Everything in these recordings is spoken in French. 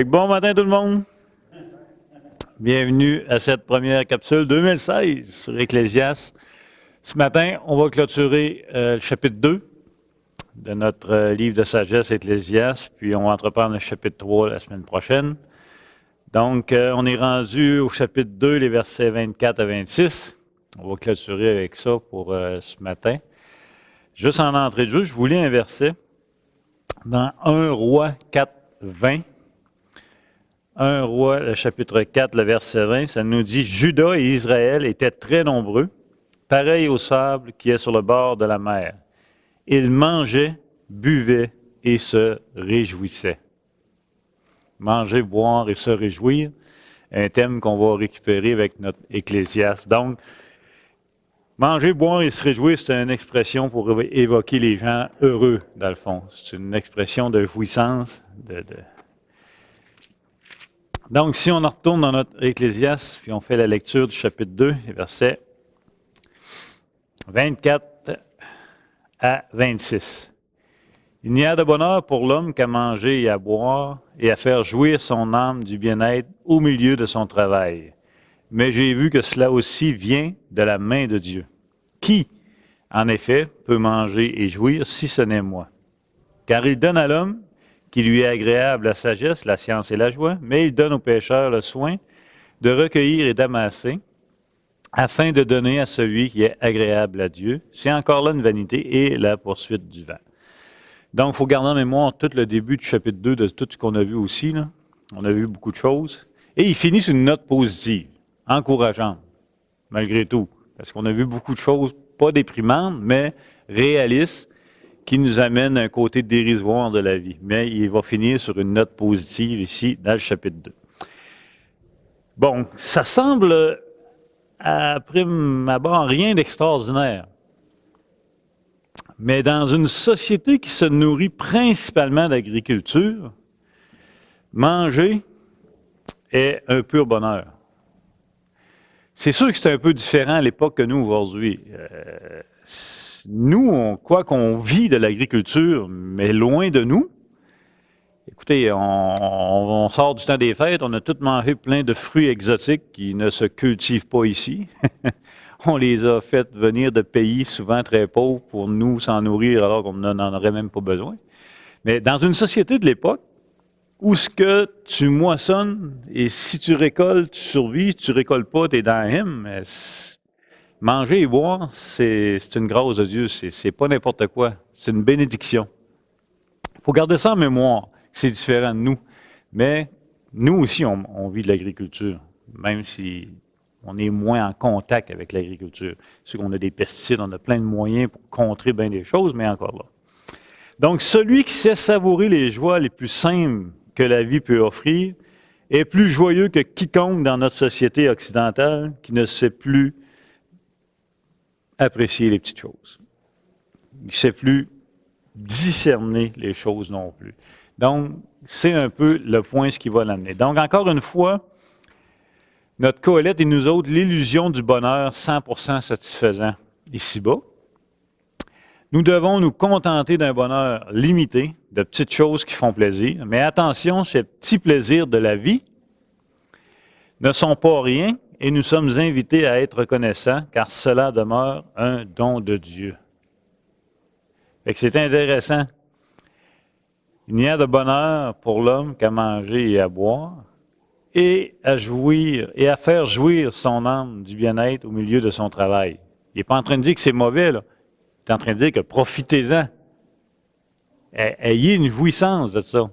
Bon matin tout le monde. Bienvenue à cette première capsule 2016 sur Ecclésiaste. Ce matin, on va clôturer le chapitre 2 de notre livre de sagesse Ecclésiaste, puis on va entreprendre le chapitre 3 la semaine prochaine. Donc, on est rendu au chapitre 2, les versets 24 à 26. On va clôturer avec ça pour ce matin. Juste en entrée de jeu, je vous lis un verset dans 1 Roi 4, 20. 1 Roi, le chapitre 4, le verset 20, ça nous dit « Juda et Israël étaient très nombreux, pareils au sable qui est sur le bord de la mer. Ils mangeaient, buvaient et se réjouissaient. » Manger, boire et se réjouir, un thème qu'on va récupérer avec notre Ecclésiaste. Donc, manger, boire et se réjouir, c'est une expression pour évoquer les gens heureux, dans le fond. C'est une expression de jouissance, Donc, si on en retourne dans notre Ecclésiaste, puis on fait la lecture du chapitre 2, les versets 24 à 26. « Il n'y a de bonheur pour l'homme qu'à manger et à boire et à faire jouir son âme du bien-être au milieu de son travail. Mais j'ai vu que cela aussi vient de la main de Dieu. Qui, en effet, peut manger et jouir si ce n'est moi? Car il donne à l'homme qui lui est agréable la sagesse, la science et la joie, mais il donne aux pécheurs le soin de recueillir et d'amasser, afin de donner à celui qui est agréable à Dieu. C'est encore là une vanité et la poursuite du vent. » Donc, il faut garder en mémoire tout le début du chapitre 2 de tout ce qu'on a vu aussi. Là. On a vu beaucoup de choses. Et il finit sur une note positive, encourageante, malgré tout. Parce qu'on a vu beaucoup de choses, pas déprimantes, mais réalistes, qui nous amène à un côté dérisoire de la vie. Mais il va finir sur une note positive ici, dans le chapitre 2. Bon, ça semble, à prime abord, rien d'extraordinaire. Mais dans une société qui se nourrit principalement d'agriculture, manger est un pur bonheur. C'est sûr que c'est un peu différent à l'époque que nous aujourd'hui. Nous, on croit qu'on vit de l'agriculture, mais loin de nous. Écoutez, on sort du temps des fêtes, on a tous mangé plein de fruits exotiques qui ne se cultivent pas ici. On les a fait venir de pays souvent très pauvres pour nous s'en nourrir alors qu'on n'en aurait même pas besoin. Mais dans une société de l'époque, où ce que tu moissonnes et si tu récoltes, tu survis, tu récoltes pas, tu es dans l'hymne, manger et boire, c'est une grâce de Dieu, c'est pas n'importe quoi, c'est une bénédiction. Il faut garder ça en mémoire, c'est différent de nous. Mais nous aussi, on vit de l'agriculture, même si on est moins en contact avec l'agriculture. C'est qu'on a des pesticides, on a plein de moyens pour contrer bien des choses, mais encore là. Donc, celui qui sait savourer les joies les plus simples que la vie peut offrir est plus joyeux que quiconque dans notre société occidentale qui ne sait plus apprécier les petites choses. Il ne sait plus discerner les choses non plus. Donc, c'est un peu le point ce qui va l'amener. Donc, encore une fois, notre Qoéleth et nous autres, l'illusion du bonheur 100% satisfaisant ici-bas. Nous devons nous contenter d'un bonheur limité, de petites choses qui font plaisir. Mais attention, ces petits plaisirs de la vie ne sont pas rien et nous sommes invités à être reconnaissants car cela demeure un don de Dieu. Fait que c'est intéressant. Il n'y a de bonheur pour l'homme qu'à manger et à boire et à jouir et à faire jouir son âme du bien-être au milieu de son travail. Il n'est pas en train de dire que c'est mauvais, là. Il est en train de dire que profitez-en. Ayez une jouissance de ça.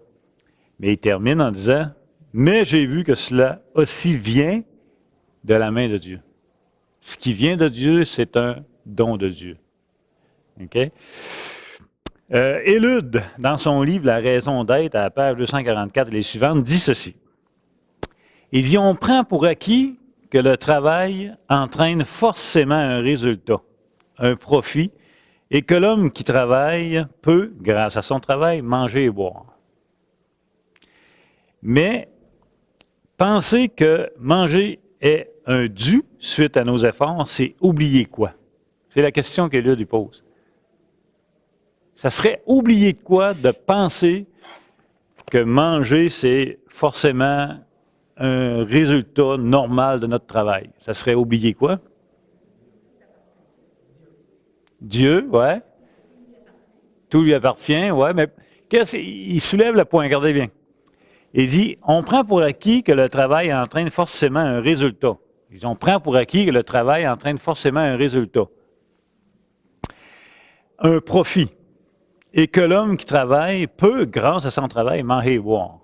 Mais il termine en disant « Mais j'ai vu que cela aussi vient de la main de Dieu. » Ce qui vient de Dieu, c'est un don de Dieu. OK? Élude, dans son livre « La raison d'être », à la page 244 et les suivantes, dit ceci. Il dit « On prend pour acquis que le travail entraîne forcément un résultat, un profit, et que l'homme qui travaille peut, grâce à son travail, manger et boire. Mais penser que manger est un dû suite à nos efforts, c'est oublier quoi? C'est la question qu'Élude lui pose. Ça serait oublier quoi de penser que manger, c'est forcément un résultat normal de notre travail. Ça serait oublier quoi? Dieu, ouais. Tout lui appartient, ouais, mais il soulève le point, regardez bien. Il dit, on prend pour acquis que le travail entraîne forcément un résultat. Il dit, on prend pour acquis que le travail entraîne forcément un résultat. Un profit. Et que l'homme qui travaille peut, grâce à son travail, manger et boire.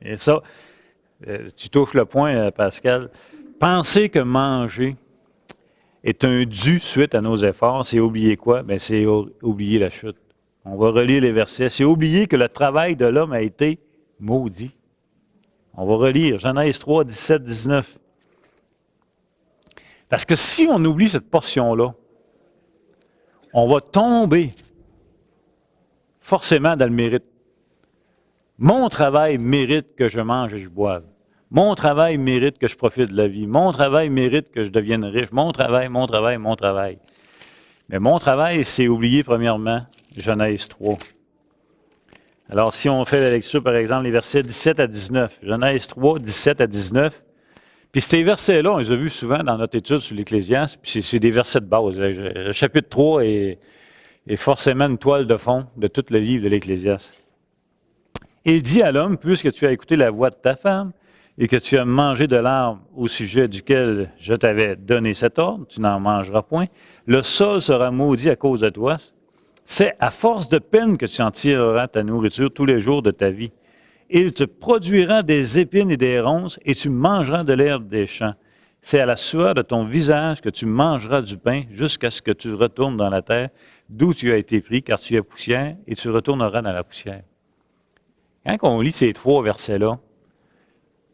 Et ça, tu touches le point, Pascal. Penser que manger est un dû suite à nos efforts, c'est oublier quoi? Bien, c'est oublier la chute. On va relire les versets. C'est oublier que le travail de l'homme a été maudit. On va relire Genèse 3, 17, 19. Parce que si on oublie cette portion-là, on va tomber forcément dans le mérite. Mon travail mérite que je mange et je boive. Mon travail mérite que je profite de la vie. Mon travail mérite que je devienne riche. Mon travail, mon travail, mon travail. Mais mon travail, c'est oublier premièrement Genèse 3. Alors, si on fait la lecture, par exemple, les versets 17 à 19, Genèse 3, 17 à 19, puis ces versets-là, on les a vus souvent dans notre étude sur l'Ecclésiaste, puis c'est des versets de base. Le chapitre 3 est forcément une toile de fond de tout le livre de l'Ecclésiaste. Il dit à l'homme, puisque tu as écouté la voix de ta femme et que tu as mangé de l'arbre au sujet duquel je t'avais donné cet ordre, tu n'en mangeras point, le sol sera maudit à cause de toi. C'est à force de peine que tu en tireras ta nourriture tous les jours de ta vie. Il te produira des épines et des ronces, et tu mangeras de l'herbe des champs. C'est à la sueur de ton visage que tu mangeras du pain, jusqu'à ce que tu retournes dans la terre, d'où tu as été pris, car tu es poussière, et tu retourneras dans la poussière. Quand on lit ces trois versets-là,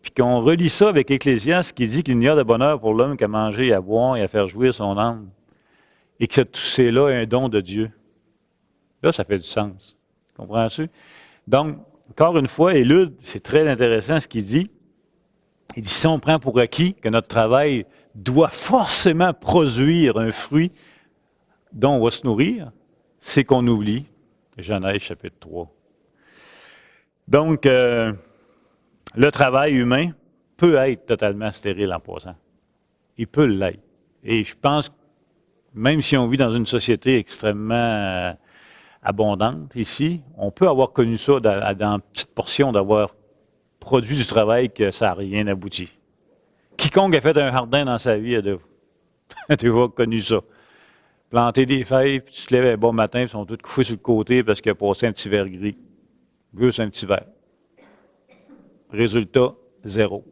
puis qu'on relit ça avec Ecclésiaste qui dit qu'il n'y a de bonheur pour l'homme qu'à manger, à boire et à faire jouir son âme, et que tout c'est-là est un don de Dieu, là, ça fait du sens. Comprends-tu? Donc, encore une fois, Élude, c'est très intéressant ce qu'il dit. Il dit, si on prend pour acquis que notre travail doit forcément produire un fruit dont on va se nourrir, c'est qu'on oublie Genèse chapitre 3. Donc, le travail humain peut être totalement stérile en passant. Il peut l'être. Et je pense, même si on vit dans une société extrêmement abondante ici, on peut avoir connu ça dans une petite portion, d'avoir produit du travail que ça n'a rien abouti. Quiconque a fait un jardin dans sa vie a déjà connu ça. Planter des feuilles, puis tu te lèves un bon matin, ils sont tous couchés sur le côté parce qu'il a passé un petit verre gris. Juste un petit verre. Résultat, zéro.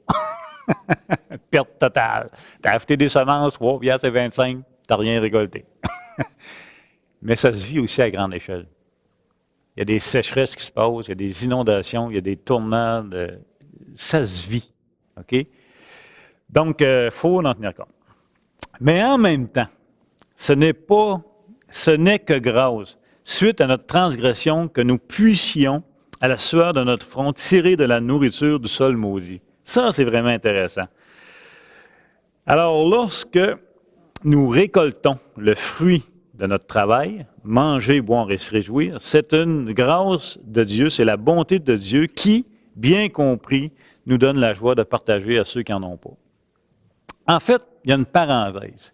Perte totale. Tu as acheté des semences, 3 piastres et 25, tu n'as rien récolté. Mais ça se vit aussi à grande échelle. Il y a des sécheresses qui se passent, il y a des inondations, il y a des tornades. Ça se vit. OK? Donc, il faut en tenir compte. Mais en même temps, ce n'est que grâce, suite à notre transgression, que nous puissions, à la sueur de notre front, tirer de la nourriture du sol maudit. Ça, c'est vraiment intéressant. Alors, lorsque nous récoltons le fruit de notre travail, manger, boire et se réjouir, c'est une grâce de Dieu, c'est la bonté de Dieu qui, bien compris, nous donne la joie de partager à ceux qui n'en ont pas. En fait, il y a une parenthèse.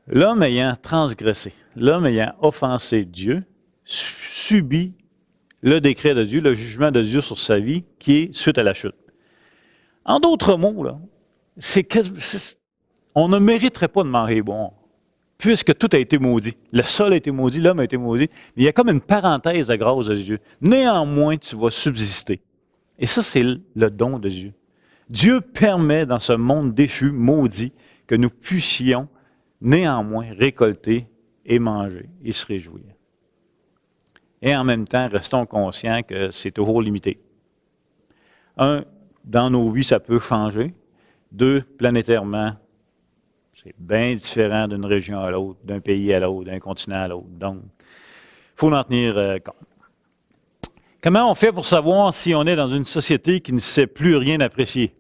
L'homme ayant transgressé, l'homme ayant offensé Dieu, subit le décret de Dieu, le jugement de Dieu sur sa vie, qui est suite à la chute. En d'autres mots, là, on ne mériterait pas de manger et boire, puisque tout a été maudit. Le sol a été maudit, l'homme a été maudit, mais il y a comme une parenthèse de grâce de Dieu. Néanmoins, tu vas subsister. Et ça, c'est le don de Dieu. Dieu permet dans ce monde déchu, maudit, que nous puissions néanmoins récolter et manger et se réjouir. Et en même temps, restons conscients que c'est toujours limité. Un, dans nos vies, ça peut changer. Deux, planétairement, c'est bien différent d'une région à l'autre, d'un pays à l'autre, d'un continent à l'autre. Donc, il faut en tenir compte. Comment on fait pour savoir si on est dans une société qui ne sait plus rien apprécier?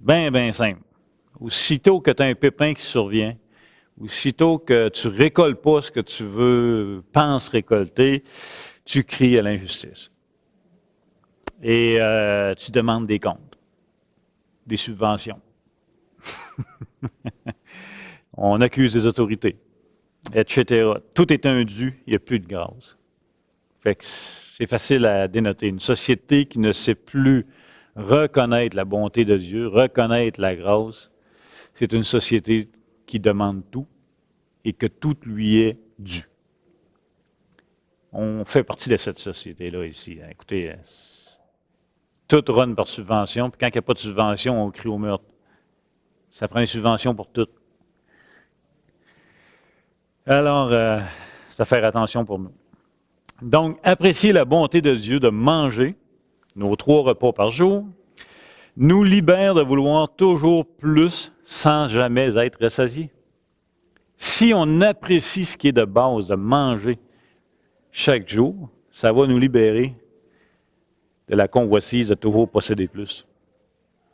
Bien, bien simple. Aussitôt que tu as un pépin qui survient, aussitôt que tu ne récoltes pas ce que tu penses récolter, tu cries à l'injustice. Et tu demandes des comptes, des subventions. On accuse les autorités, etc. Tout est un dû, il n'y a plus de grâce. Fait que c'est facile à dénoter. Une société qui ne sait plus reconnaître la bonté de Dieu, reconnaître la grâce, c'est une société qui demande tout et que tout lui est dû. On fait partie de cette société-là ici. Écoutez, tout run par subvention, puis quand il n'y a pas de subvention, on crie au meurtre. Ça prend une subvention pour tout. Alors, c'est à faire attention pour nous. Donc, apprécier la bonté de Dieu de manger nos 3 repas par jour nous libère de vouloir toujours plus sans jamais être rassasié. Si on apprécie ce qui est de base, de manger chaque jour, ça va nous libérer de la convoitise de toujours posséder plus.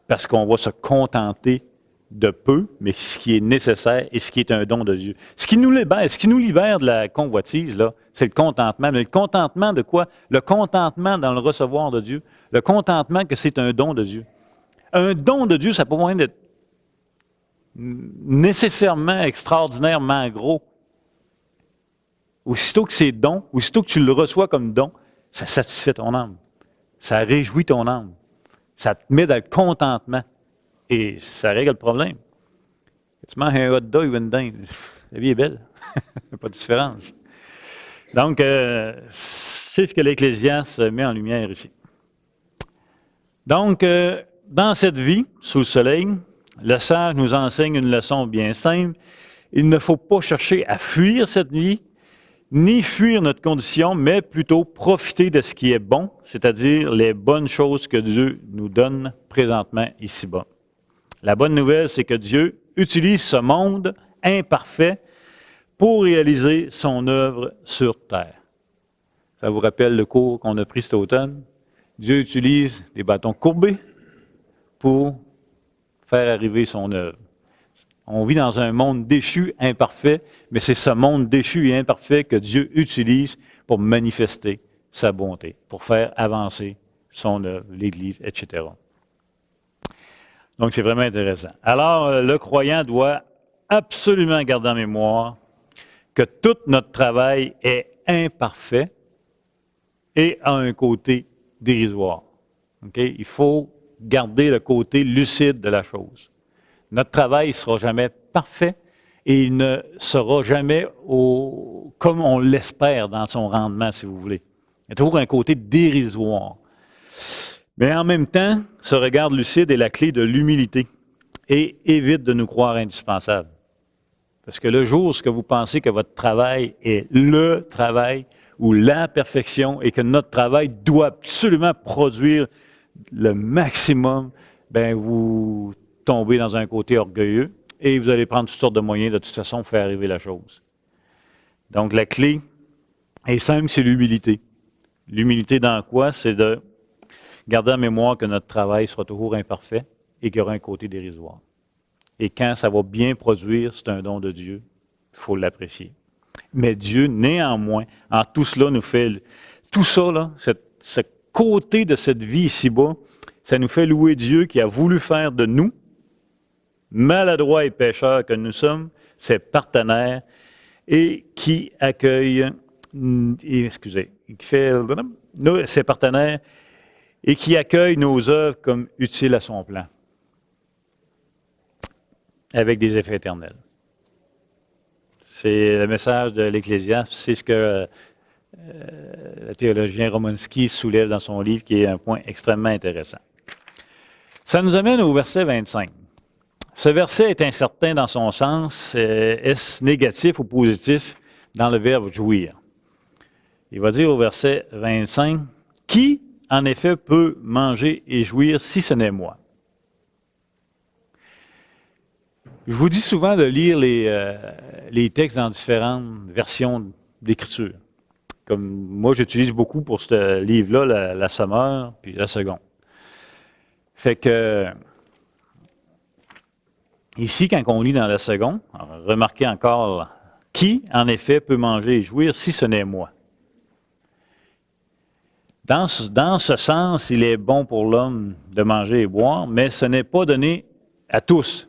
Parce qu'on va se contenter de peu, mais ce qui est nécessaire et ce qui est un don de Dieu. Ce qui nous libère de la convoitise, là, c'est le contentement. Mais le contentement de quoi? Le contentement dans le recevoir de Dieu. Le contentement que c'est un don de Dieu. Un don de Dieu, ça peut pas être nécessairement extraordinairement gros. Aussitôt que c'est don, aussitôt que tu le reçois comme don, ça satisfait ton âme. Ça réjouit ton âme. Ça te met dans le contentement. Et ça règle le problème. Tu manges un hot dog ou une dinde, la vie est belle. Il n'y a pas de différence. Donc, c'est ce que l'Ecclésiaste met en lumière ici. Donc, dans cette vie, sous le soleil, le sage nous enseigne une leçon bien simple. Il ne faut pas chercher à fuir cette vie, ni fuir notre condition, mais plutôt profiter de ce qui est bon, c'est-à-dire les bonnes choses que Dieu nous donne présentement ici-bas. La bonne nouvelle, c'est que Dieu utilise ce monde imparfait pour réaliser son œuvre sur terre. Ça vous rappelle le cours qu'on a pris cet automne? Dieu utilise des bâtons courbés pour faire arriver son œuvre. On vit dans un monde déchu, imparfait, mais c'est ce monde déchu et imparfait que Dieu utilise pour manifester sa bonté, pour faire avancer son œuvre, l'Église, etc. Donc, c'est vraiment intéressant. Alors, le croyant doit absolument garder en mémoire que tout notre travail est imparfait et a un côté dérisoire. Okay? Il faut garder le côté lucide de la chose. Notre travail ne sera jamais parfait et il ne sera jamais comme on l'espère dans son rendement, si vous voulez. Il y a toujours un côté dérisoire. Mais en même temps, ce regard lucide est la clé de l'humilité et évite de nous croire indispensables. Parce que le jour où vous pensez que votre travail est le travail ou la perfection et que notre travail doit absolument produire le maximum, bien, vous tombez dans un côté orgueilleux et vous allez prendre toutes sortes de moyens de toute façon pour faire arriver la chose. Donc, la clé est simple, c'est l'humilité. L'humilité dans quoi? C'est de garder en mémoire que notre travail sera toujours imparfait et qu'il y aura un côté dérisoire. Et quand ça va bien produire, c'est un don de Dieu, il faut l'apprécier. Mais Dieu, néanmoins, en tout cela, nous fait... Tout ça, là, ce côté de cette vie ici-bas, ça nous fait louer Dieu qui a voulu faire de nous, maladroits et pécheurs que nous sommes, ses partenaires, et qui accueille, ses partenaires, et qui accueille nos œuvres comme utiles à son plan, avec des effets éternels. C'est le message de l'Ecclésiaste, c'est ce que le théologien Romanski soulève dans son livre, qui est un point extrêmement intéressant. Ça nous amène au verset 25. Ce verset est incertain dans son sens. Est-ce négatif ou positif dans le verbe jouir? Il va dire au verset 25, « Qui, en effet, peut manger et jouir si ce n'est moi? » Je vous dis souvent de lire les textes dans différentes versions d'écriture. Comme moi, j'utilise beaucoup pour ce livre-là, la Sommeur, puis la Seconde. Fait que Ici, quand on lit dans le second, remarquez encore, qui, en effet, peut manger et jouir si ce n'est moi? Dans ce sens, il est bon pour l'homme de manger et boire, mais ce n'est pas donné à tous.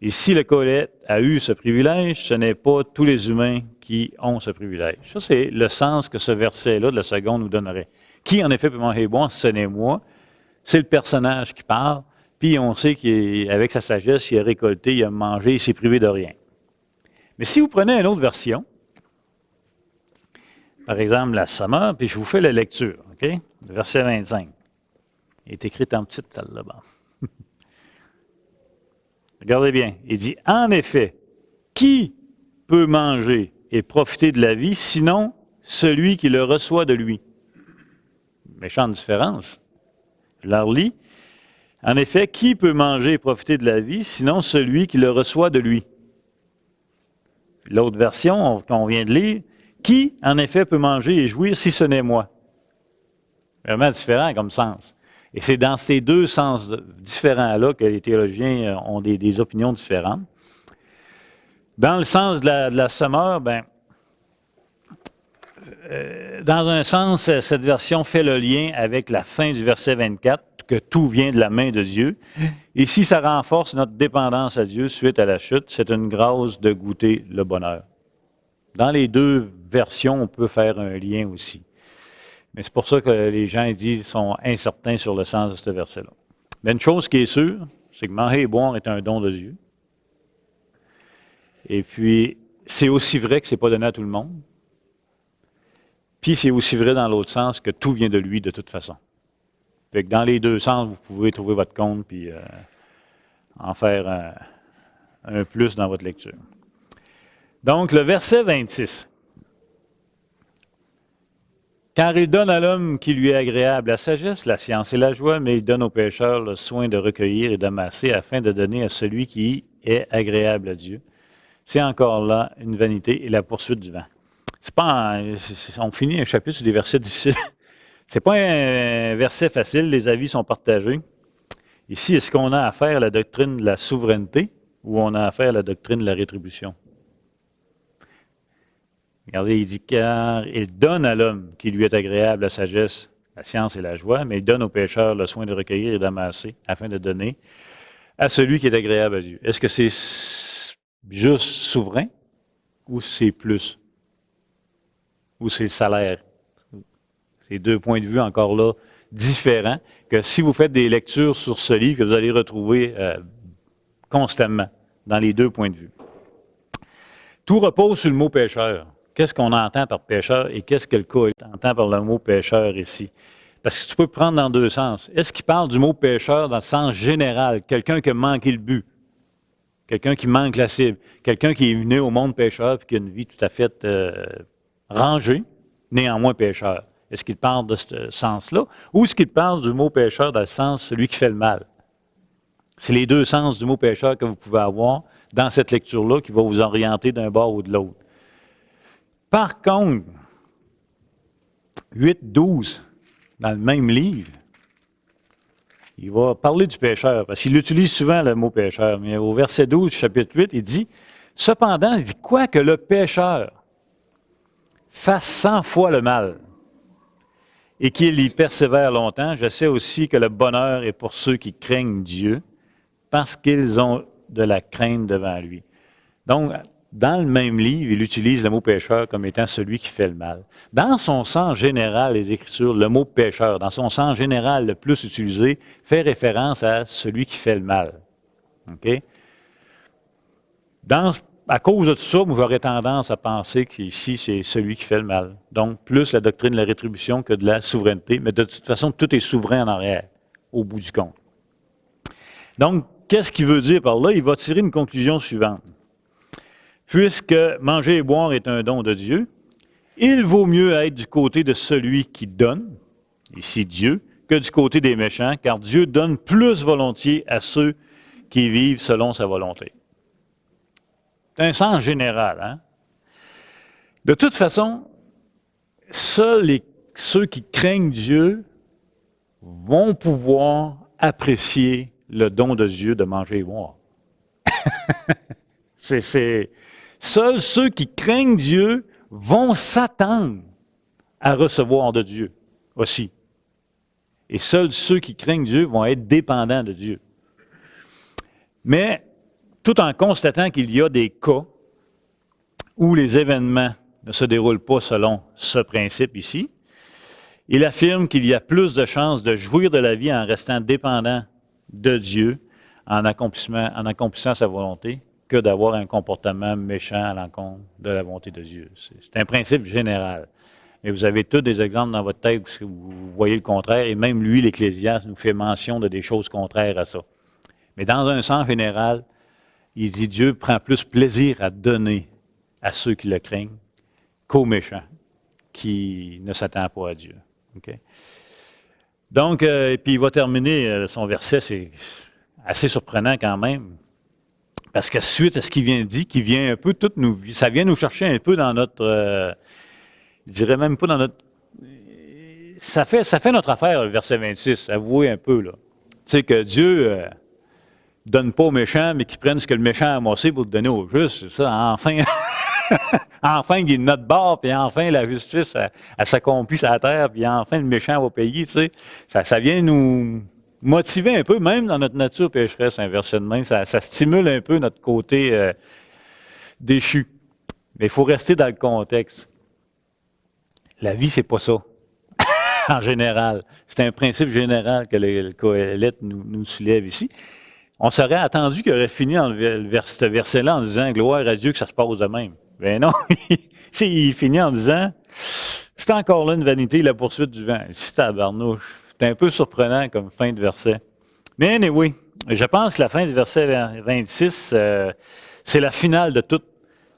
Et si le Colette a eu ce privilège, ce n'est pas tous les humains qui ont ce privilège. Ça, c'est le sens que ce verset-là de la seconde nous donnerait. Qui, en effet, peut manger et boire, ce n'est moi. C'est le personnage qui parle, puis on sait qu'avec sa sagesse, il a récolté, il a mangé, il s'est privé de rien. Mais si vous prenez une autre version, par exemple la Sommeur, puis je vous fais la lecture, OK? Le verset 25. Il est écrit en petite, celle-là. Regardez bien. Il dit, en effet, qui peut manger et profiter de la vie, sinon celui qui le reçoit de lui? Méchante différence. Je la relis. En effet, qui peut manger et profiter de la vie, sinon celui qui le reçoit de lui? L'autre version qu'on vient de lire, qui, en effet, peut manger et jouir si ce n'est moi? Vraiment différent comme sens. Et c'est dans ces deux sens différents-là que les théologiens ont des opinions différentes. Dans le sens de la Sommeur, dans un sens, cette version fait le lien avec la fin du verset 24, que tout vient de la main de Dieu. Et si ça renforce notre dépendance à Dieu suite à la chute, c'est une grâce de goûter le bonheur. Dans les deux versions, on peut faire un lien aussi. Mais c'est pour ça que les gens sont incertains sur le sens de ce verset-là. Mais une chose qui est sûre, c'est que manger et boire est un don de Dieu. Et puis, c'est aussi vrai que ce n'est pas donné à tout le monde. Puis, c'est aussi vrai dans l'autre sens que tout vient de lui de toute façon. Fait que dans les deux sens, vous pouvez trouver votre compte puis en faire un plus dans votre lecture. Donc, le verset 26. Car il donne à l'homme qui lui est agréable la sagesse, la science et la joie, mais il donne aux pécheurs le soin de recueillir et d'amasser afin de donner à celui qui est agréable à Dieu. C'est encore là une vanité et la poursuite du vent. On finit un chapitre sur des versets difficiles. C'est pas un verset facile, les avis sont partagés. Ici, est-ce qu'on a affaire à la doctrine de la souveraineté ou on a affaire à la doctrine de la rétribution? Regardez, il dit, car il donne à l'homme qui lui est agréable la sagesse, la science et la joie, mais il donne aux pécheurs le soin de recueillir et d'amasser afin de donner à celui qui est agréable à Dieu. Est-ce que c'est juste souverain ou c'est plus? Ou c'est le salaire? C'est deux points de vue encore là différents que si vous faites des lectures sur ce livre que vous allez retrouver constamment dans les deux points de vue. Tout repose sur le mot pécheur. Qu'est-ce qu'on entend par pécheur et qu'est-ce que le cas entend par le mot pécheur ici? Parce que tu peux prendre dans deux sens. Est-ce qu'il parle du mot pécheur dans le sens général? Quelqu'un qui a manqué le but. Quelqu'un qui manque la cible. Quelqu'un qui est né au monde pécheur et qui a une vie tout à fait rangée, néanmoins pécheur. Est-ce qu'il parle de ce sens-là? Ou est-ce qu'il parle du mot pécheur dans le sens celui qui fait le mal? C'est les deux sens du mot pécheur que vous pouvez avoir dans cette lecture-là qui va vous orienter d'un bord ou de l'autre. Par contre, 8-12, dans le même livre, il va parler du pécheur, parce qu'il utilise souvent le mot pécheur, mais au verset 12, chapitre 8, il dit, cependant, il dit, quoi que le pécheur fasse 100 fois le mal et qu'il y persévère longtemps, je sais aussi que le bonheur est pour ceux qui craignent Dieu, parce qu'ils ont de la crainte devant lui. Donc, dans le même livre, il utilise le mot pécheur comme étant celui qui fait le mal. Dans son sens général, les Écritures, le mot pécheur, dans son sens général le plus utilisé, fait référence à celui qui fait le mal. OK? À cause de tout ça, moi, j'aurais tendance à penser qu'ici, c'est celui qui fait le mal. Donc, plus la doctrine de la rétribution que de la souveraineté. Mais de toute façon, tout est souverain en arrière, au bout du compte. Donc, qu'est-ce qu'il veut dire par là? Il va tirer une conclusion suivante. Puisque manger et boire est un don de Dieu, il vaut mieux être du côté de celui qui donne, ici Dieu, que du côté des méchants, car Dieu donne plus volontiers à ceux qui vivent selon sa volonté. C'est un sens général, hein? De toute façon, seuls ceux qui craignent Dieu vont pouvoir apprécier le don de Dieu de manger et boire. Seuls ceux qui craignent Dieu vont s'attendre à recevoir de Dieu aussi. Et seuls ceux qui craignent Dieu vont être dépendants de Dieu. Mais tout en constatant qu'il y a des cas où les événements ne se déroulent pas selon ce principe ici, il affirme qu'il y a plus de chances de jouir de la vie en restant dépendant de Dieu, en accomplissant sa volonté, que d'avoir un comportement méchant à l'encontre de la volonté de Dieu. C'est un principe général. Et vous avez tous des exemples dans votre tête où vous voyez le contraire, et même lui, l'Ecclésiaste, nous fait mention de des choses contraires à ça. Mais dans un sens général, il dit Dieu prend plus plaisir à donner à ceux qui le craignent qu'aux méchants qui ne s'attendent pas à Dieu. Okay? Donc, et puis il va terminer son verset, c'est assez surprenant quand même, parce que suite à ce qu'il vient de dire, qui vient un peu ça vient nous chercher un peu dans notre, je dirais même pas dans notre, ça fait notre affaire, le verset 26, avouez un peu, là. Tu sais que Dieu donne pas aux méchants, mais qu'ils prennent ce que le méchant a amassé pour le donner aux justes, c'est ça, enfin... enfin, il est de notre bord, puis enfin, la justice, elle s'accomplit sur la terre, puis enfin, le méchant va payer, tu sais. Ça vient nous motiver un peu, même dans notre nature pécheresse, un verset de main, ça stimule un peu notre côté déchu. Mais il faut rester dans le contexte. La vie, c'est pas ça, en général. C'est un principe général que le Qoélite nous soulève ici. On serait attendu qu'il aurait fini ce verset-là en disant « Gloire à Dieu que ça se passe de même ». Ben non, il finit en disant « C'est encore là une vanité, la poursuite du vent ». C'est tabarnouche. C'est un peu surprenant comme fin de verset. Mais anyway, je pense que la fin du verset 26, c'est la finale de toute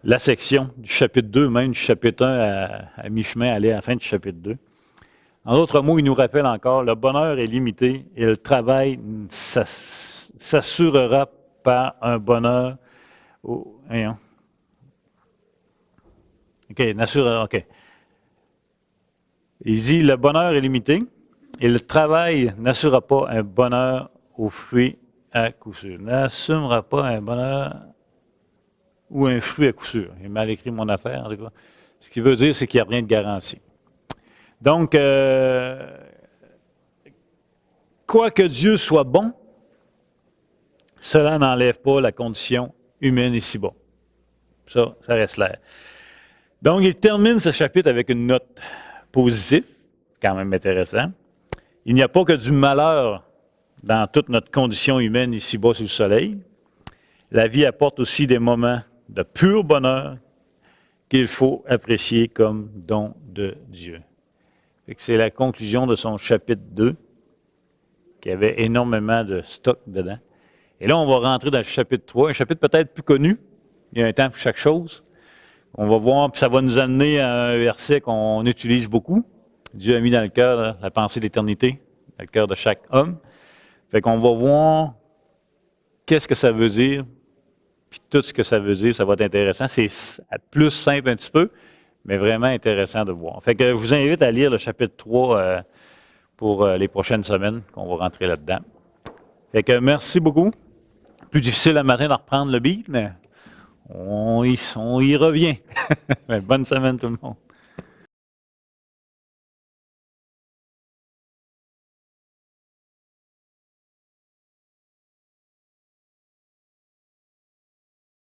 la section du chapitre 2, même du chapitre 1 à mi-chemin, aller à la fin du chapitre 2. En d'autres mots, il nous rappelle encore, le bonheur est limité et le travail s'assurera par un bonheur. OK. Il dit, le bonheur est limité et le travail n'assurera pas un bonheur aux fruits à coup sûr. N'assumera pas un bonheur ou un fruit à coup sûr. J'ai mal écrit mon affaire, en tout cas. Ce qui veut dire, c'est qu'il n'y a rien de garanti. Donc, quoique Dieu soit bon, cela n'enlève pas la condition humaine ici-bas. Ça reste clair. Donc, il termine ce chapitre avec une note positive, quand même intéressant. Il n'y a pas que du malheur dans toute notre condition humaine ici-bas sous le soleil. La vie apporte aussi des moments de pur bonheur qu'il faut apprécier comme don de Dieu. C'est la conclusion de son chapitre 2, qui avait énormément de stock dedans. Et là, on va rentrer dans le chapitre 3, un chapitre peut-être plus connu. Il y a un temps pour chaque chose. On va voir, puis ça va nous amener à un verset qu'on utilise beaucoup. Dieu a mis dans le cœur la pensée d'éternité, dans le cœur de chaque homme. Fait qu'on va voir qu'est-ce que ça veut dire, puis tout ce que ça veut dire, ça va être intéressant. C'est plus simple un petit peu, mais vraiment intéressant de voir. Fait que je vous invite à lire le chapitre 3 pour les prochaines semaines, qu'on va rentrer là-dedans. Fait que merci beaucoup. Plus difficile le matin de reprendre le beat, mais on y revient. Bonne semaine tout le monde.